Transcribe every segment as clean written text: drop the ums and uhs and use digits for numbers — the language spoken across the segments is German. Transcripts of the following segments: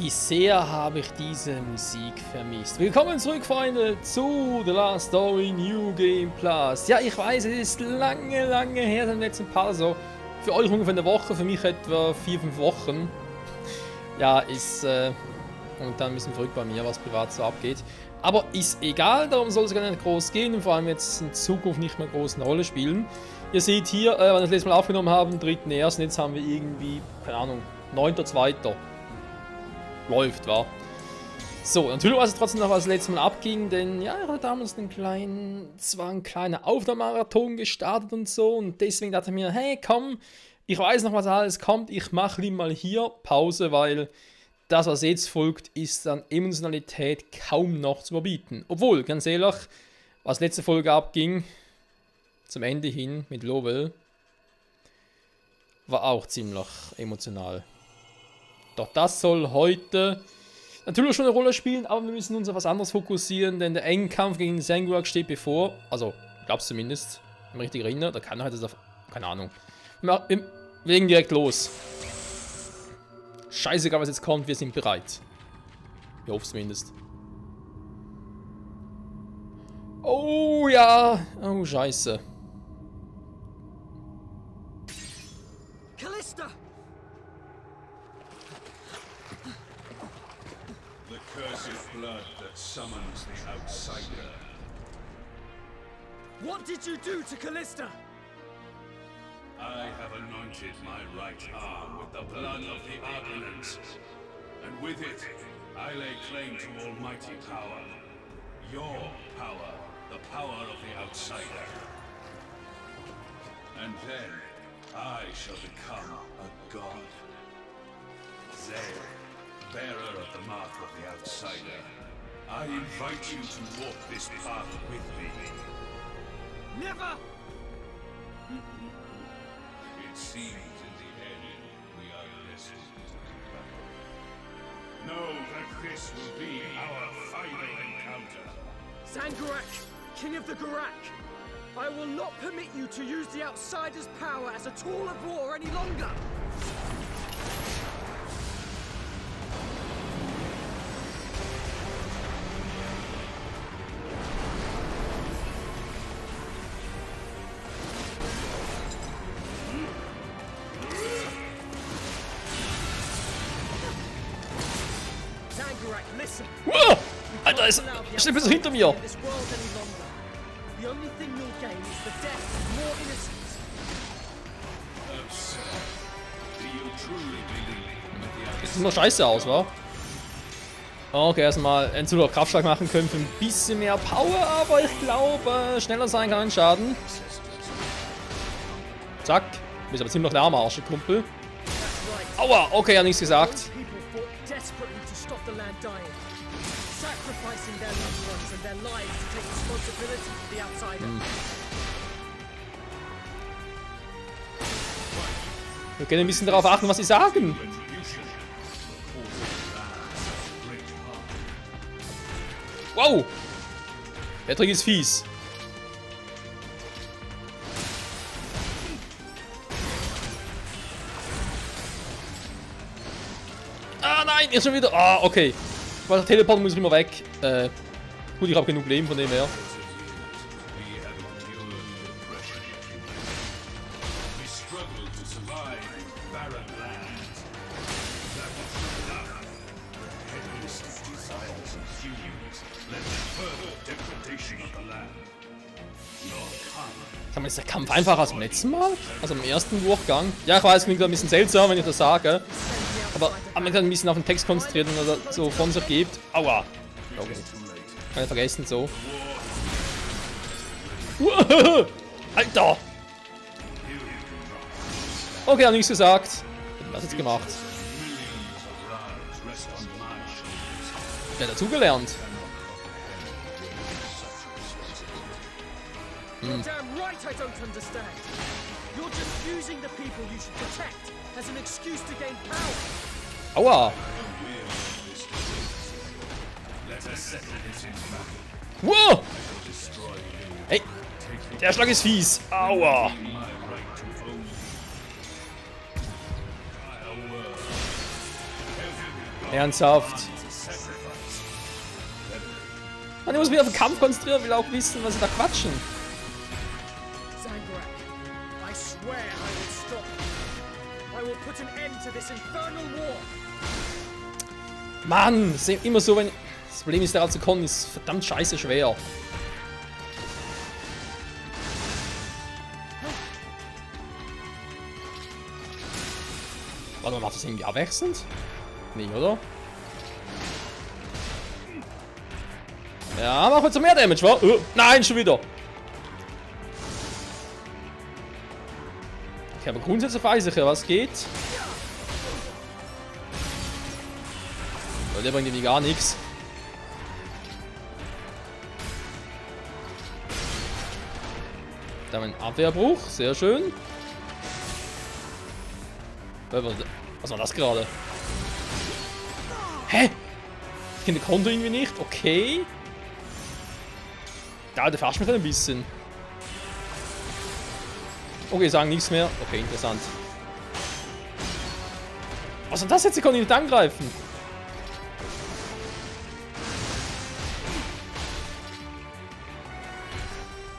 Wie sehr habe ich diese Musik vermisst. Willkommen zurück, Freunde, zu The Last Story New Game Plus. Ja, ich weiß, es ist lange her seit dem letzten Part. Also für euch ungefähr eine Woche, für mich etwa 4-5 Wochen. Ja, ist momentan ein bisschen verrückt bei mir, was privat so abgeht. Aber ist egal, darum soll es gar nicht groß gehen und vor allem jetzt in Zukunft nicht mehr groß eine Rolle spielen. Ihr seht hier, wann wir das letzte Mal aufgenommen haben, 3.1. Jetzt haben wir irgendwie, keine Ahnung, 9.2. Läuft, war. So, natürlich weiß ich trotzdem noch, was das letzte Mal abging, denn ja, ich hatte damals ein kleiner Aufnahmemarathon gestartet und so und deswegen dachte ich mir, hey, komm, ich weiß noch, was alles kommt, ich mache lieber mal hier Pause, weil das, was jetzt folgt, ist an Emotionalität kaum noch zu überbieten. Obwohl, ganz ehrlich, was letzte Folge abging, zum Ende hin mit Lowell, war auch ziemlich emotional. Doch das soll heute natürlich schon eine Rolle spielen, aber wir müssen uns auf was anderes fokussieren, denn der Endkampf gegen Zangurak steht bevor. Also, ich glaube zumindest, wenn ich mich richtig erinnere, da kann halt das auf. Keine Ahnung. Wir legen direkt los. Scheißegal, was jetzt kommt, wir sind bereit. Ich hoffe zumindest. Oh ja. Oh, scheiße. Callista! The cursed blood that summons the outsider. What did you do to Callista? I have anointed my right arm with the blood of the Argonauts, and with it, I lay claim to almighty power. Your power, the power of the outsider. And then, I shall become a god. Zed, bearer of the mark of the outsider, I invite you to walk this path with me. Never! It seems in the end we are destined to do battle. Know that this will be our final encounter. Zangurak, King of the Gurak, I will not permit you to use the outsider's power as a tool of war any longer! Zangurak, listen! Wow! Alter, steht bis hinter mir. This world any longer. The only thing you'll gain is the death of more innocents. Absurd. Do you truly believe that the Sieht nur scheiße aus, wa? Okay, erstmal einen Zug auf Kraftschlag machen können für ein bisschen mehr Power, aber ich glaube, schneller sein kann ein Schaden. Zack. Du bist aber ziemlich der Arme, Kumpel. Aua, okay, hat nichts gesagt. People fought desperately to stop the land dying, sacrificing their loved ones and their lives to take responsibility for the outsider. Wir können ein bisschen darauf achten, was sie sagen. Wow! Der Trick ist fies. Ah nein, jetzt schon wieder. Ah, okay. Weil Teleporten muss ich immer weg. Gut, ich habe genug Leben von dem her. We struggle to survive barren lands. That was enough. The heaviest of desires and fumes led to further degradation of the land. Your kind. Kann man jetzt der Kampf einfacher als beim letzten Mal? Also im ersten Durchgang? Ja, ich weiß, klingt ein bisschen seltsam, wenn ich das sage. Aber haben wir ein bisschen auf den Text konzentriert und er so von sich gibt. Aua! Okay. Kann ich vergessen, so. Alter! Okay, hat nichts gesagt. Was jetzt gemacht? Wer hat dazugelernt? You're damn right I don't understand. You're just using the people you should protect as an excuse to gain power. Aua! Let us settle this in battle. Wow! Destroy you. Hey! Der Schlag ist fies! Aua! My right to own. Try a word. Every Ernsthaft. Man muss mich auf den Kampf konzentrieren, will auch wissen, was sie da quatschen. Zangrak, I swear I will stop you. I will put an end to this infernal war. Mann, ist immer so, wenn... Das Problem ist, daran zu kommen, ist verdammt scheiße schwer. Warte mal, macht das irgendwie abwechselnd? Nee, oder? Ja, mach jetzt mehr Damage, wa? Nein, schon wieder. Okay, aber grundsätzlich weiß ich ja, was geht. Der bringt irgendwie gar nichts. Da haben wir einen Abwehrbruch, sehr schön. Was war das gerade? Hä? Ich kenne den Konto irgendwie nicht, okay. Ja, der verarscht mich ein bisschen. Okay, sagen nichts mehr. Okay, interessant. Was ist das jetzt? Ich kann ihn nicht angreifen.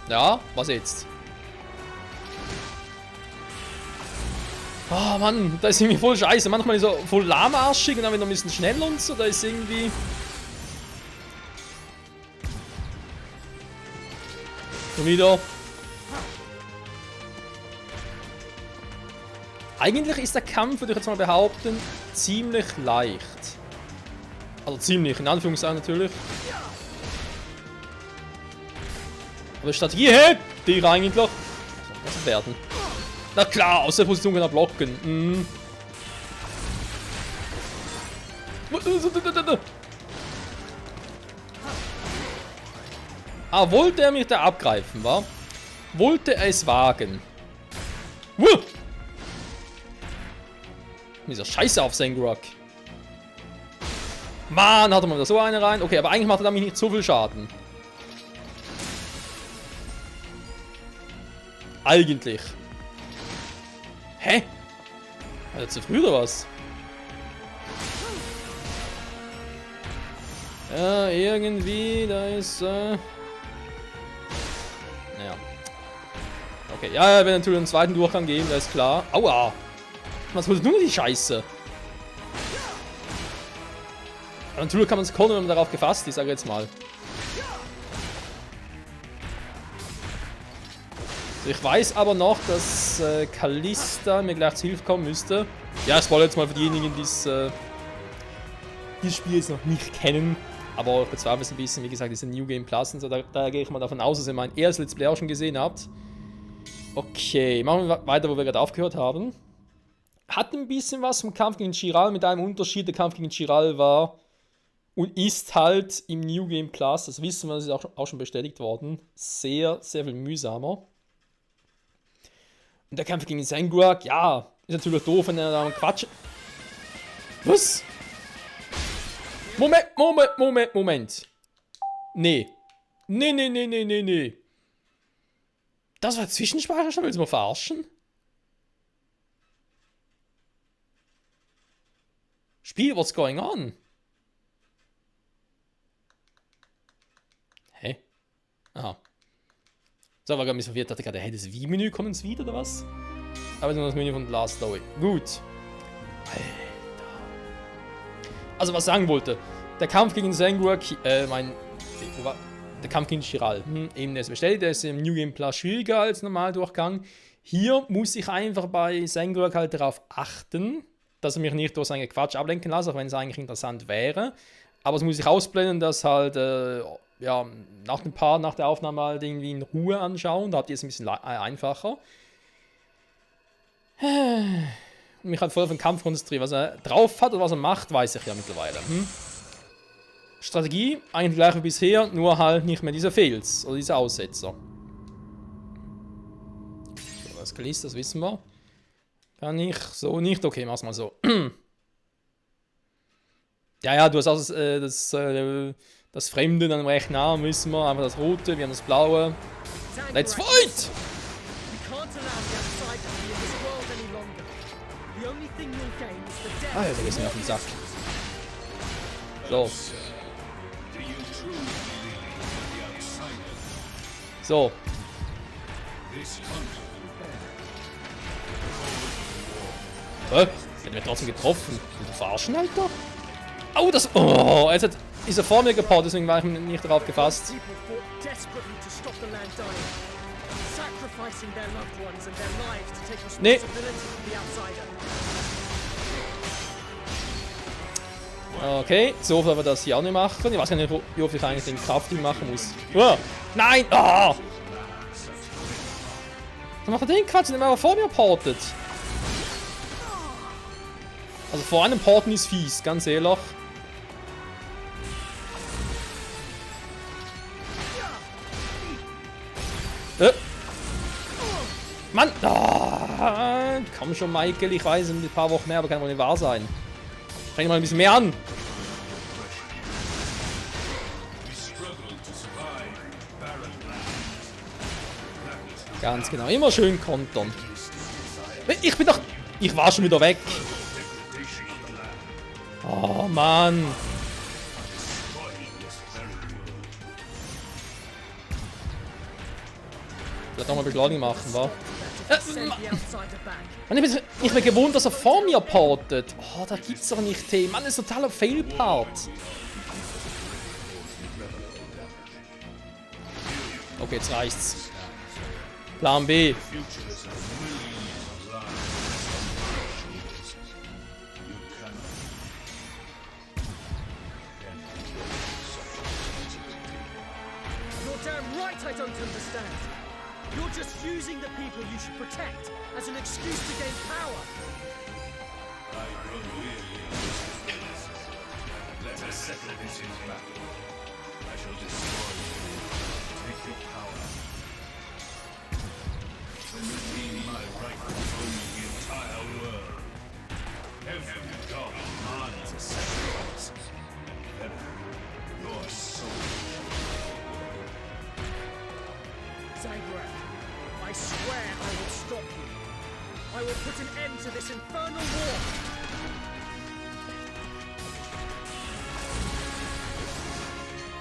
Ja, was jetzt? Oh Mann, da ist irgendwie voll scheiße. Manchmal ist er voll lahmarschig und dann wieder ein bisschen schnell und so. Da ist irgendwie... Schon wieder. Eigentlich ist der Kampf, würde ich jetzt mal behaupten, ziemlich leicht. Also ziemlich, in Anführungszeichen natürlich. Aber Strategie, hä? Die eigentlich. Was soll das werden? Na klar, aus der Position kann er blocken. Mhm. Ah, wollte er mich da abgreifen, wa? Wollte er es wagen? Dieser Scheiße auf Zangrak. Mann, hat er mal da so eine rein. Okay, aber eigentlich macht er damit nicht so viel Schaden. Eigentlich. Hä? War der zu früh oder was? Ja, irgendwie, da ist, Naja. Okay, ja, wir werden natürlich einen zweiten Durchgang geben, das ist klar. Aua! Was wollte nur die Scheiße? Aber natürlich kann man es können, wenn man darauf gefasst ist, sage ich jetzt mal. Ich weiß aber noch, dass Kalista mir gleich zu Hilfe kommen müsste. Ja, ich wollte jetzt mal für diejenigen, die dieses Spiel jetzt noch nicht kennen. Aber ich bezweifle es ein bisschen, wie gesagt, diese New Game Plus und so. Da gehe ich mal davon aus, dass ihr mein erstes Let's Play auch schon gesehen habt. Okay, machen wir weiter, wo wir gerade aufgehört haben. Hat ein bisschen was vom Kampf gegen Chiral, mit einem Unterschied. Der Kampf gegen Chiral war und ist halt im New Game Plus, das wissen wir, das ist auch schon bestätigt worden, sehr, sehr viel mühsamer. Und der Kampf gegen Zangrak, ja, ist natürlich doof, wenn er da Quatsch... Was? Moment. Nee. Nee. Das war Zwischenspeicher, willst du mal verarschen? Spiel, what's going on? Hä? Aha. So, war gerade ein bisschen verwirrt. Ich dachte gerade, hey, das Wii-Menü kommt ins wieder oder was? Aber nur das Menü von The Last Story. Gut. Alter. Also, was ich sagen wollte. Der Kampf gegen Zangrak, der Kampf gegen Chiral. Eben, der ist bestellt, der ist im New Game Plus schwieriger als Normaldurchgang. Hier muss ich einfach bei Zangrak halt darauf achten, dass er mich nicht durch seinen Quatsch ablenken lässt, auch wenn es eigentlich interessant wäre. Aber es muss ich ausblenden, dass halt, ja, nach dem Part, nach der Aufnahme halt irgendwie in Ruhe anschauen. Da habt ihr es ein bisschen einfacher. Und mich halt voll auf den Kampf konzentrieren. Was er drauf hat oder was er macht, weiß ich ja mittlerweile. Strategie, eigentlich gleich wie bisher, nur halt nicht mehr diese Fails oder diese Aussetzer. So, das Kalist, das wissen wir. Kann ich so nicht. Okay, mach's mal so. Ja, du hast auch das Fremde dann recht nah, wissen wir. Einfach das Rote, wir haben das Blaue. Let's fight! Ah ja, der geht mir auf den Sack. So. Do you truly believe that the outsider, So. this hunter, Der wird trotzdem getroffen. Will du verarschen, Alter? Oh, das... Oh, jetzt ist er vor mir gepaart, deswegen war ich nicht darauf gefasst. People fought desperately to stop the land dying, sacrificing their loved ones and their lives to take Nee. responsibility for the outsider. Okay, so werden wir das hier auch nicht machen. Ich weiß gar nicht, wie oft ich eigentlich den Crafting machen muss. Oh, nein! Ah! Dann macht er den Quatsch, den er vor mir portet. Also vor einem Porten ist fies, ganz ehrlich. Mann! Ah, komm schon, Michael, ich weiß, in ein paar Wochen mehr, aber kann wohl nicht wahr sein. Streng mal ein bisschen mehr an. we struggle to survive barren lands. Ganz genau, immer schön kontern. Ich bin doch... Ich war schon wieder weg. Degradation of the land. Oh, Mann. Destroying this very world. Vielleicht nochmal Beschleunigung machen, wa? To send the outsider back. Mann, ich bin gewohnt, dass er vor mir portet. Oh, da gibt's doch nicht hin. Mann, das ist totaler Fail-Part. Okay, jetzt reicht's. Plan B. Futures of millions of lives on you cannot You're damn right I don't understand. You're just using the people you should protect as an excuse to gain power. I grow weary of this business. Let us settle this in battle. I shall destroy you. Take your power. Then redeem my right to own the entire world. Every god demands a sacrifice. And then your soul. Zagrak, I swear I will stop you. I will put an end to this infernal war.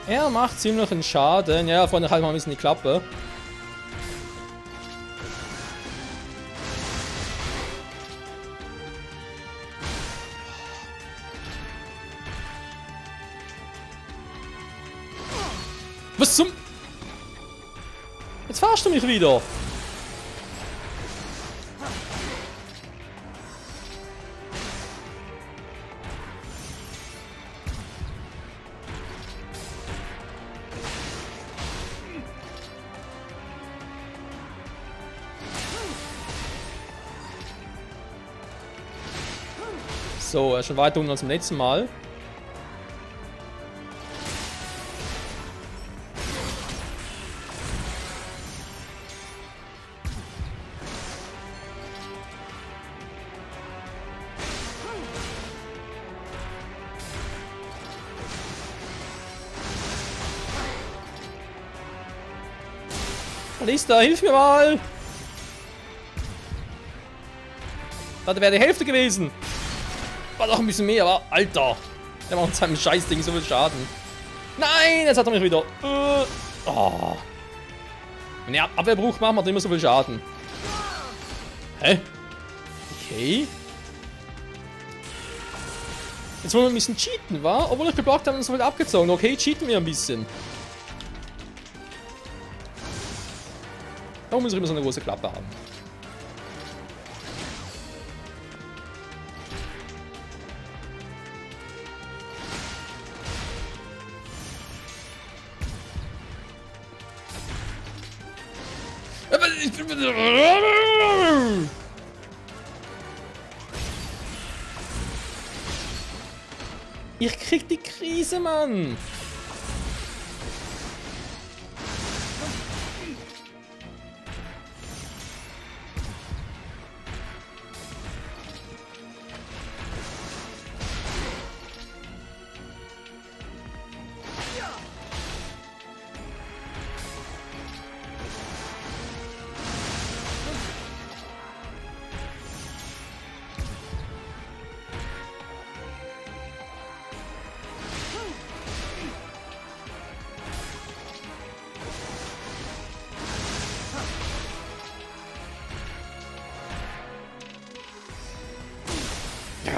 Er macht ziemlich einen Schaden. Ja, vorne halt mal ein bisschen die Klappe. Was zum... Jetzt verarschst du mich wieder. So, er ist schon weiter unten als beim letzten Mal. Alista, hilf mir mal! Das wäre die Hälfte gewesen. War doch ein bisschen mehr, aber Alter. Der macht mit seinem Scheißding so viel Schaden. Nein, jetzt hat er mich wieder. Oh. Wenn er Abwehrbruch macht, macht er immer so viel Schaden. Hä? Okay. Jetzt wollen wir ein bisschen cheaten, wa? Obwohl ich geblockt habe, so viel abgezogen. Okay, cheaten wir ein bisschen. Warum muss ich immer so eine große Klappe haben? Ich krieg die Krise, Mann!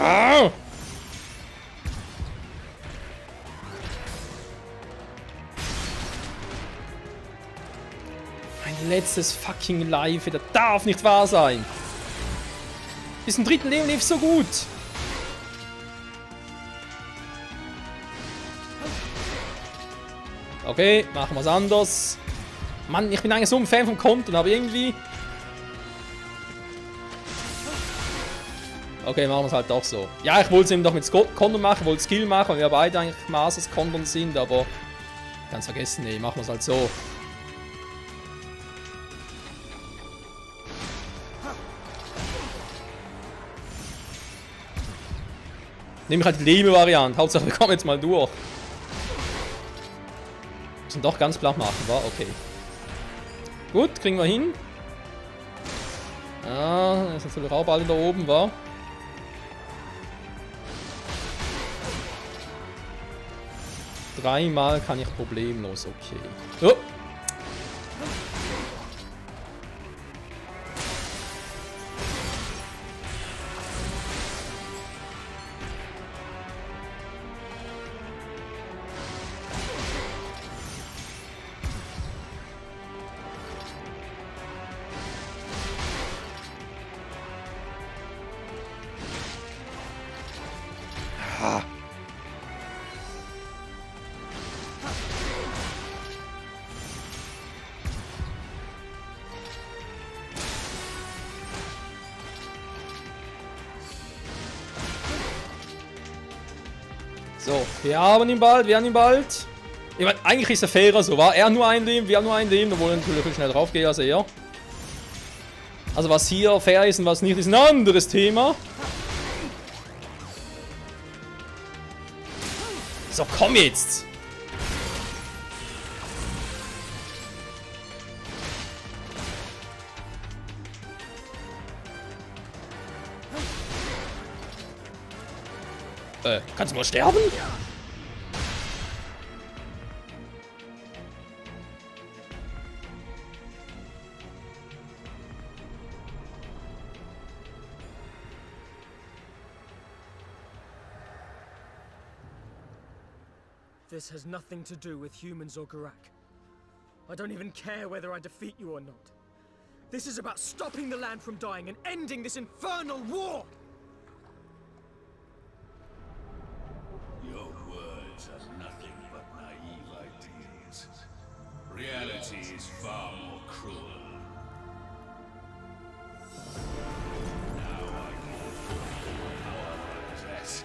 Ah! Mein letztes fucking Live. Das darf nicht wahr sein. Bis zum 3. Leben lief so gut. Okay, machen wir es anders. Mann, ich bin eigentlich so ein Fan vom Kontern, aber irgendwie... Okay, machen wir es halt doch so. Ja, ich wollte es eben doch mit Kontern machen, wollte Skill machen, weil wir beide eigentlich Masters Kontern sind, aber... Ganz vergessen, nee, machen wir es halt so. Nehme ich halt die Lebe-Variante. Hauptsache, wir kommen jetzt mal durch. Müssen doch ganz flach machen, war? Okay. Gut, kriegen wir hin. Ah, da ist natürlich auch bald da oben, war. Dreimal kann ich problemlos, okay. Oh. So, wir haben ihn bald, Ich meine, eigentlich ist er fairer so, war er nur ein Leben, wir haben nur ein Leben, obwohl er natürlich viel schnell drauf geht als er. Also was hier fair ist und was nicht, ist ein anderes Thema. So, komm jetzt! Kannst du mal sterben? This has nothing to do with humans or Garak. I don't even care whether I defeat you or not. This is about stopping the land from dying and ending this infernal war! Your words are nothing but naive ideas. Reality is far more cruel. Now I can afford the power I possess.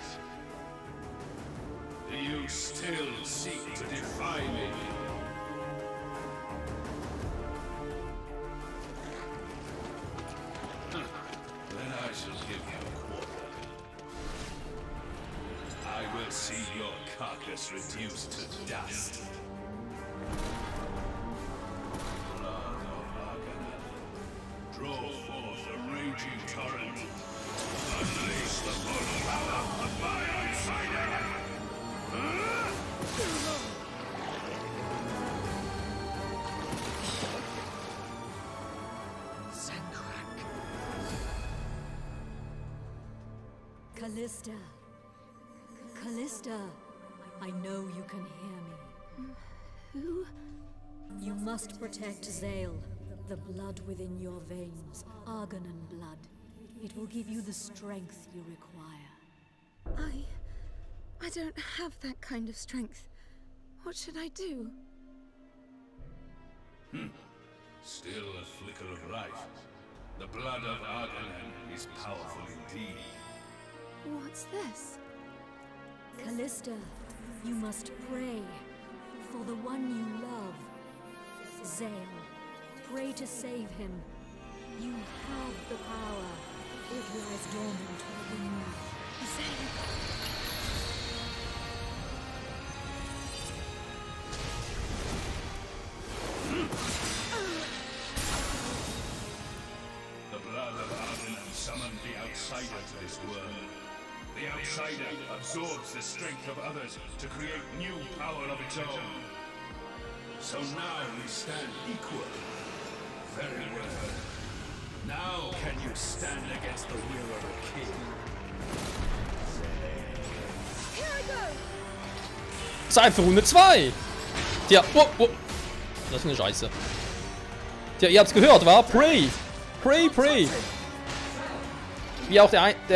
Do you still seek to defy me? Then I shall give you a quarter. I will see your carcass reduced to dust. Blood of Arcanel, draw forth a raging torrent. Unleash the full power of my outsider! Callista. Callista. I know you can hear me. Who? You must protect Zale. The blood within your veins. Argonan blood. It will give you the strength you require. I don't have that kind of strength. What should I do? Still a flicker of life. The blood of Argonan is powerful indeed. What's this? Callista, you must pray for the one you love. Zale, pray to save him. You have the power. It lies dormant within you. Zale. The blood of Argonan summoned the outsider to this world. The outsider absorbs the strength of others to create new power of its own. So now we stand equal. Very well. Now can you stand against the will of a king? Zeit für Runde 2. Tja, das ist eine Scheiße. Tja, ihr habt's gehört, wa? Pray. Pray, pray. Wie auch hallo,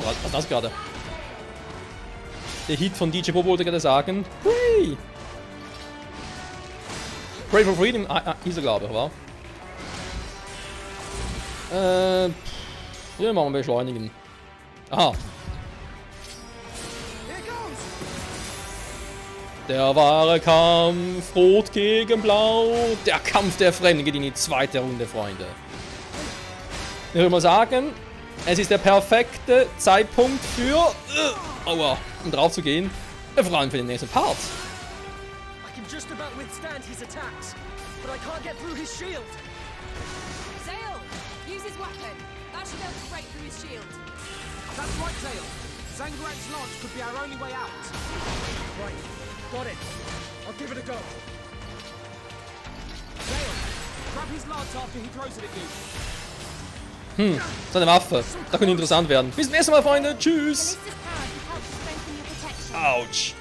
was ist das gerade? Der Hit von DJ Bobo wollte gerade sagen. Pray. Pray for Freedom, hieß er, glaube ich, wa? Ja, machen wir beschleunigen. Aha. Der wahre Kampf, Rot gegen Blau. Der Kampf der Fremden geht in die zweite Runde, Freunde. Ich würde mal sagen, es ist der perfekte Zeitpunkt für... aua, um drauf zu gehen. Vor allem für den nächsten Part. I can just about withstand his attacks, but I can't get through his shield. Zale, use his weapon. That should be able to break through his shield. That's right, Zale. Zangurak's launch could be our only way out. Right, got it. I'll give it a go. Zale, grab his lance after he throws it at you. Seine Waffe. Das könnte interessant werden. Bis zum nächsten Mal, Freunde. Tschüss. Callista's power can help strengthen your protection. Autsch.